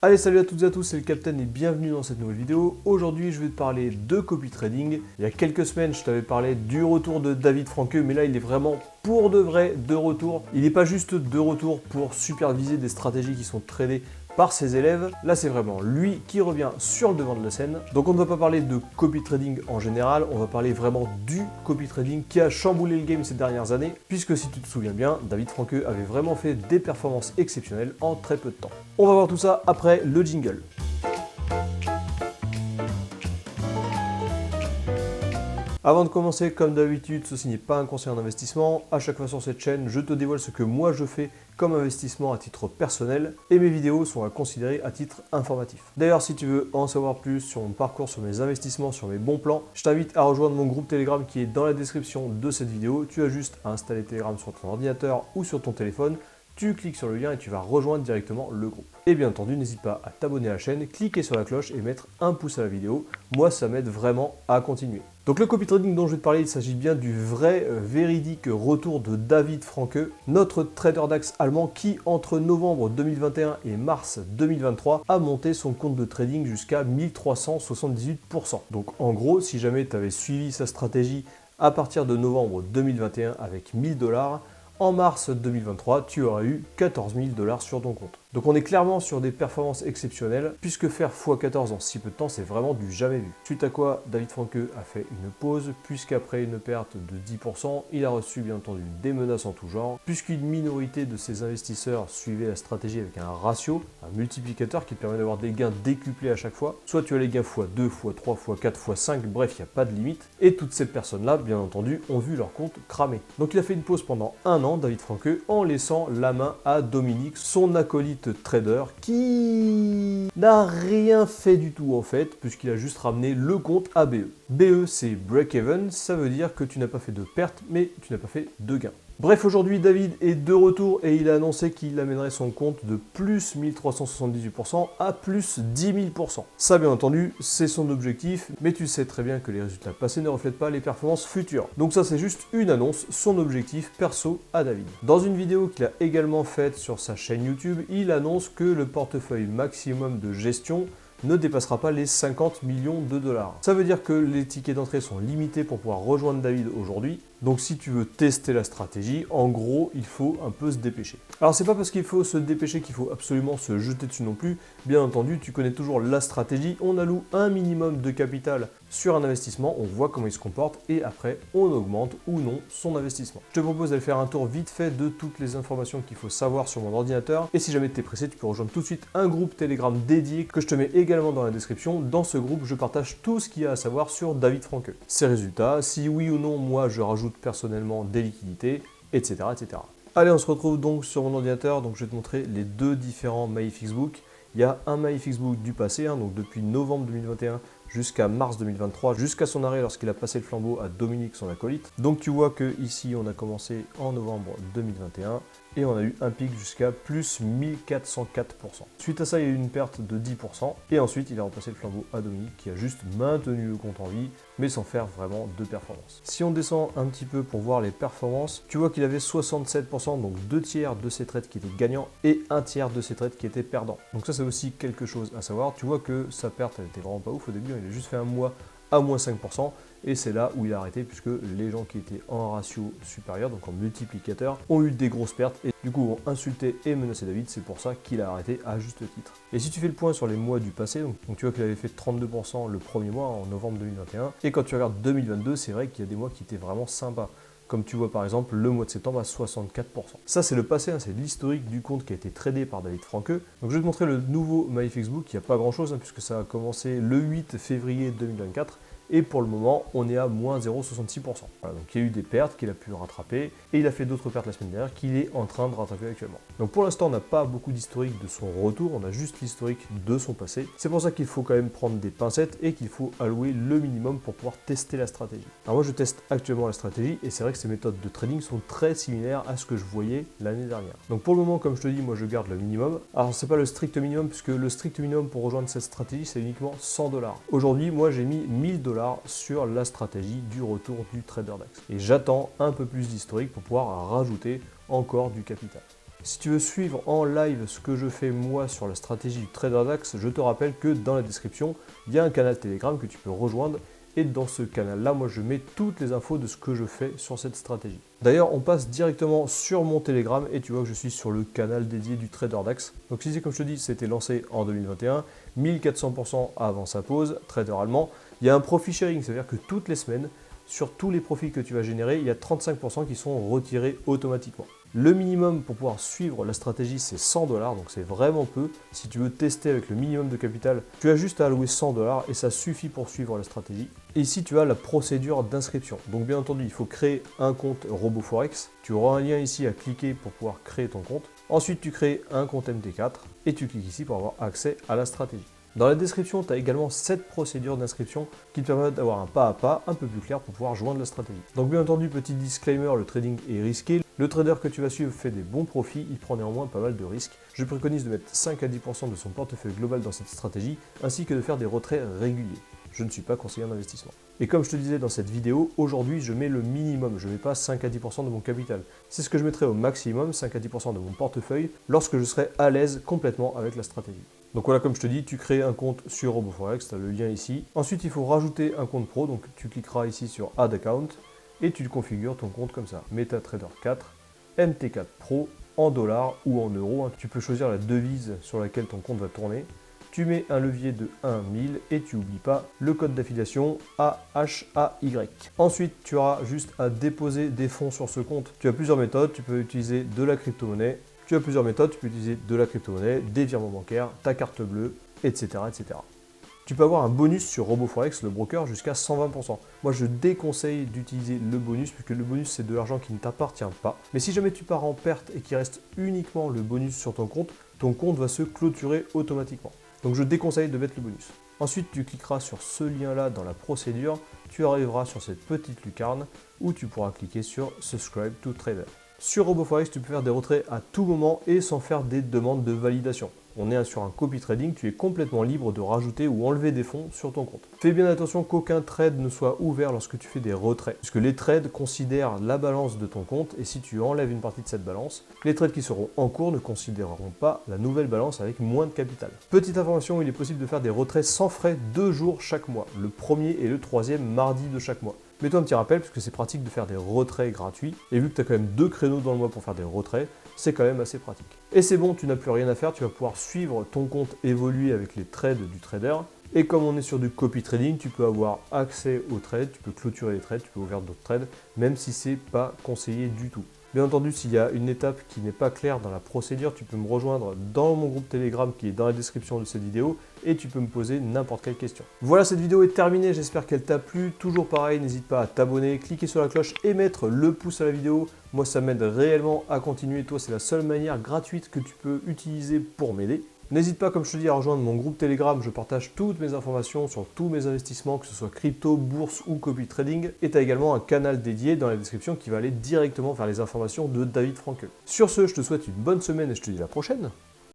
Allez, salut à toutes et à tous, c'est le Captain et bienvenue dans cette nouvelle vidéo. Aujourd'hui, je vais te parler de copy trading. Il y a quelques semaines, je t'avais parlé du retour de David Franke, mais là, il est vraiment pour de vrai de retour. Il n'est pas juste de retour pour superviser des stratégies qui sont tradées par ses élèves. Là, c'est vraiment lui qui revient sur le devant de la scène. Donc, on ne va pas parler de copy trading en général, on va parler vraiment du copy trading qui a chamboulé le game ces dernières années, puisque si tu te souviens bien, David Franke avait vraiment fait des performances exceptionnelles en très peu de temps. On va voir tout ça après le jingle. Avant de commencer, comme d'habitude, ceci n'est pas un conseil en investissement. À chaque fois sur cette chaîne, je te dévoile ce que moi je fais comme investissement à titre personnel et mes vidéos sont à considérer à titre informatif. D'ailleurs, si tu veux en savoir plus sur mon parcours, sur mes investissements, sur mes bons plans, je t'invite à rejoindre mon groupe Telegram qui est dans la description de cette vidéo. Tu as juste à installer Telegram sur ton ordinateur ou sur ton téléphone. Tu cliques sur le lien et tu vas rejoindre directement le groupe. Et bien entendu, n'hésite pas à t'abonner à la chaîne, cliquer sur la cloche et mettre un pouce à la vidéo. Moi, ça m'aide vraiment à continuer. Donc le copy trading dont je vais te parler, il s'agit bien du vrai, véridique retour de David Franke, notre trader DAX allemand qui, entre novembre 2021 et mars 2023, a monté son compte de trading jusqu'à 1378%. Donc en gros, si jamais tu avais suivi sa stratégie à partir de novembre 2021 avec 1000 $, en mars 2023, tu auras eu 14 000 $ sur ton compte. Donc on est clairement sur des performances exceptionnelles, puisque faire x14 en si peu de temps, c'est vraiment du jamais vu. Suite à quoi, David Franke a fait une pause, puisqu'après une perte de 10%, il a reçu bien entendu des menaces en tout genre, puisqu'une minorité de ses investisseurs suivait la stratégie avec un ratio, un multiplicateur qui te permet d'avoir des gains décuplés à chaque fois. Soit tu as les gains x2, x3, x4, x5, bref, il n'y a pas de limite. Et toutes ces personnes-là, bien entendu, ont vu leur compte cramer. Donc il a fait une pause pendant un an, David Franke, en laissant la main à Dominique, son acolyte trader, qui n'a rien fait du tout en fait, puisqu'il a juste ramené le compte à BE. BE, c'est break-even, ça veut dire que tu n'as pas fait de perte, mais tu n'as pas fait de gain. Bref, aujourd'hui, David est de retour et il a annoncé qu'il amènerait son compte de plus 1378% à plus 10 000%. Ça, bien entendu, c'est son objectif, mais tu sais très bien que les résultats passés ne reflètent pas les performances futures. Donc ça, c'est juste une annonce, son objectif perso à David. Dans une vidéo qu'il a également faite sur sa chaîne YouTube, il annonce que le portefeuille maximum de gestion ne dépassera pas les 50 millions de $. Ça veut dire que les tickets d'entrée sont limités pour pouvoir rejoindre David aujourd'hui. Donc si tu veux tester la stratégie, en gros, il faut un peu se dépêcher. Alors c'est pas parce qu'il faut se dépêcher qu'il faut absolument se jeter dessus non plus. Bien entendu, tu connais toujours la stratégie. On alloue un minimum de capital sur un investissement, on voit comment il se comporte et après on augmente ou non son investissement. Je te propose d'aller faire un tour vite fait de toutes les informations qu'il faut savoir sur mon ordinateur. Et si jamais tu es pressé, tu peux rejoindre tout de suite un groupe Telegram dédié que je te mets également dans la description. Dans ce groupe, je partage tout ce qu'il y a à savoir sur David Franke. Ses résultats, si oui ou non, moi je rajoute personnellement des liquidités, etc., etc. Allez, on se retrouve donc sur mon ordinateur. Donc je vais te montrer les deux différents MyFixBook. Il y a un MyFixBook du passé, donc depuis novembre 2021 jusqu'à mars 2023, jusqu'à son arrêt lorsqu'il a passé le flambeau à Dominique, son acolyte. Donc tu vois que ici on a commencé en novembre 2021 et on a eu un pic jusqu'à plus 1404%. Suite à ça, il y a eu une perte de 10% et ensuite il a repassé le flambeau à Dominique qui a juste maintenu le compte en vie mais sans faire vraiment de performance. Si on descend un petit peu pour voir les performances, tu vois qu'il avait 67%, donc 2 tiers de ses trades qui étaient gagnants et 1 tiers de ses trades qui étaient perdants. Donc ça c'est aussi quelque chose à savoir. Tu vois que sa perte elle était vraiment pas ouf au début, il a juste fait un mois à moins 5%. Et c'est là où il a arrêté puisque les gens qui étaient en ratio supérieur, donc en multiplicateur, ont eu des grosses pertes et du coup ont insulté et menacé David. C'est pour ça qu'il a arrêté à juste titre. Et si tu fais le point sur les mois du passé, donc tu vois qu'il avait fait 32% le premier mois en novembre 2021. Et quand tu regardes 2022, c'est vrai qu'il y a des mois qui étaient vraiment sympas. Comme tu vois par exemple le mois de septembre à 64%. Ça c'est le passé, c'est l'historique du compte qui a été tradé par David Franke. Donc je vais te montrer le nouveau MyFixBook, il n'y a pas grand chose puisque ça a commencé le 8 février 2024. Et pour le moment, on est à moins 0,66%. Voilà, donc il y a eu des pertes qu'il a pu rattraper et il a fait d'autres pertes la semaine dernière qu'il est en train de rattraper actuellement. Donc pour l'instant, on n'a pas beaucoup d'historique de son retour, on a juste l'historique de son passé. C'est pour ça qu'il faut quand même prendre des pincettes et qu'il faut allouer le minimum pour pouvoir tester la stratégie. Alors moi, je teste actuellement la stratégie et c'est vrai que ces méthodes de trading sont très similaires à ce que je voyais l'année dernière. Donc pour le moment, comme je te dis, moi je garde le minimum. Alors c'est pas le strict minimum puisque le strict minimum pour rejoindre cette stratégie, c'est uniquement 100 $. Aujourd'hui, moi j'ai mis 1000 $ sur la stratégie du retour du trader DAX. Et j'attends un peu plus d'historique pour pouvoir rajouter encore du capital. Si tu veux suivre en live ce que je fais moi sur la stratégie du trader DAX, je te rappelle que dans la description, il y a un canal Telegram que tu peux rejoindre. Et dans ce canal-là, moi je mets toutes les infos de ce que je fais sur cette stratégie. D'ailleurs, on passe directement sur mon Telegram et tu vois que je suis sur le canal dédié du trader DAX. Donc ici, comme je te dis, c'était lancé en 2021, 1400% avant sa pause, trader allemand. Il y a un profit sharing, c'est-à-dire que toutes les semaines, sur tous les profits que tu vas générer, il y a 35% qui sont retirés automatiquement. Le minimum pour pouvoir suivre la stratégie, c'est 100 $, donc c'est vraiment peu. Si tu veux tester avec le minimum de capital, tu as juste à allouer 100 $ et ça suffit pour suivre la stratégie. Et ici, tu as la procédure d'inscription. Donc bien entendu, il faut créer un compte RoboForex. Tu auras un lien ici à cliquer pour pouvoir créer ton compte. Ensuite, tu crées un compte MT4 et tu cliques ici pour avoir accès à la stratégie. Dans la description, tu as également 7 procédures d'inscription qui te permettent d'avoir un pas à pas un peu plus clair pour pouvoir joindre la stratégie. Donc bien entendu, petit disclaimer, le trading est risqué. Le trader que tu vas suivre fait des bons profits, il prend néanmoins pas mal de risques. Je préconise de mettre 5 à 10% de son portefeuille global dans cette stratégie, ainsi que de faire des retraits réguliers. Je ne suis pas conseiller en investissement. Et comme je te disais dans cette vidéo, aujourd'hui je mets le minimum, je ne mets pas 5 à 10% de mon capital. C'est ce que je mettrai au maximum, 5 à 10% de mon portefeuille, lorsque je serai à l'aise complètement avec la stratégie. Donc voilà, comme je te dis, tu crées un compte sur RoboForex, tu as le lien ici. Ensuite, il faut rajouter un compte pro, donc tu cliqueras ici sur Add Account et tu configures ton compte comme ça. MetaTrader 4, MT4 Pro, en dollars ou en euros. Tu peux choisir la devise sur laquelle ton compte va tourner. Tu mets un levier de 1000 et tu n'oublies pas le code d'affiliation AHAY. Ensuite, tu auras juste à déposer des fonds sur ce compte. Tu as plusieurs méthodes, tu peux utiliser de la crypto-monnaie. Tu as plusieurs méthodes, tu peux utiliser de la crypto-monnaie, des virements bancaires, ta carte bleue, etc., etc. Tu peux avoir un bonus sur RoboForex, le broker, jusqu'à 120%. Moi, je déconseille d'utiliser le bonus, puisque le bonus, c'est de l'argent qui ne t'appartient pas. Mais si jamais tu pars en perte et qu'il reste uniquement le bonus sur ton compte va se clôturer automatiquement. Donc, je déconseille de mettre le bonus. Ensuite, tu cliqueras sur ce lien-là dans la procédure. Tu arriveras sur cette petite lucarne où tu pourras cliquer sur Subscribe to Trader. Sur RoboForex, tu peux faire des retraits à tout moment et sans faire des demandes de validation. On est sur un copy trading, tu es complètement libre de rajouter ou enlever des fonds sur ton compte. Fais bien attention qu'aucun trade ne soit ouvert lorsque tu fais des retraits, puisque les trades considèrent la balance de ton compte et si tu enlèves une partie de cette balance, les trades qui seront en cours ne considéreront pas la nouvelle balance avec moins de capital. Petite information, il est possible de faire des retraits sans frais 2 jours chaque mois, le premier et le troisième mardi de chaque mois. Mets-toi un petit rappel puisque c'est pratique de faire des retraits gratuits et vu que tu as quand même 2 créneaux dans le mois pour faire des retraits, c'est quand même assez pratique. Et c'est bon, tu n'as plus rien à faire, tu vas pouvoir suivre ton compte évoluer avec les trades du trader. Et comme on est sur du copy trading, tu peux avoir accès aux trades, tu peux clôturer les trades, tu peux ouvrir d'autres trades, même si c'est pas conseillé du tout. Bien entendu, s'il y a une étape qui n'est pas claire dans la procédure, tu peux me rejoindre dans mon groupe Telegram qui est dans la description de cette vidéo et tu peux me poser n'importe quelle question. Voilà, cette vidéo est terminée, j'espère qu'elle t'a plu. Toujours pareil, n'hésite pas à t'abonner, cliquer sur la cloche et mettre le pouce à la vidéo. Moi, ça m'aide réellement à continuer. Toi, c'est la seule manière gratuite que tu peux utiliser pour m'aider. N'hésite pas, comme je te dis, à rejoindre mon groupe Telegram. Je partage toutes mes informations sur tous mes investissements, que ce soit crypto, bourse ou copy trading. Et tu as également un canal dédié dans la description qui va aller directement vers les informations de David Frankel. Sur ce, je te souhaite une bonne semaine et je te dis à la prochaine.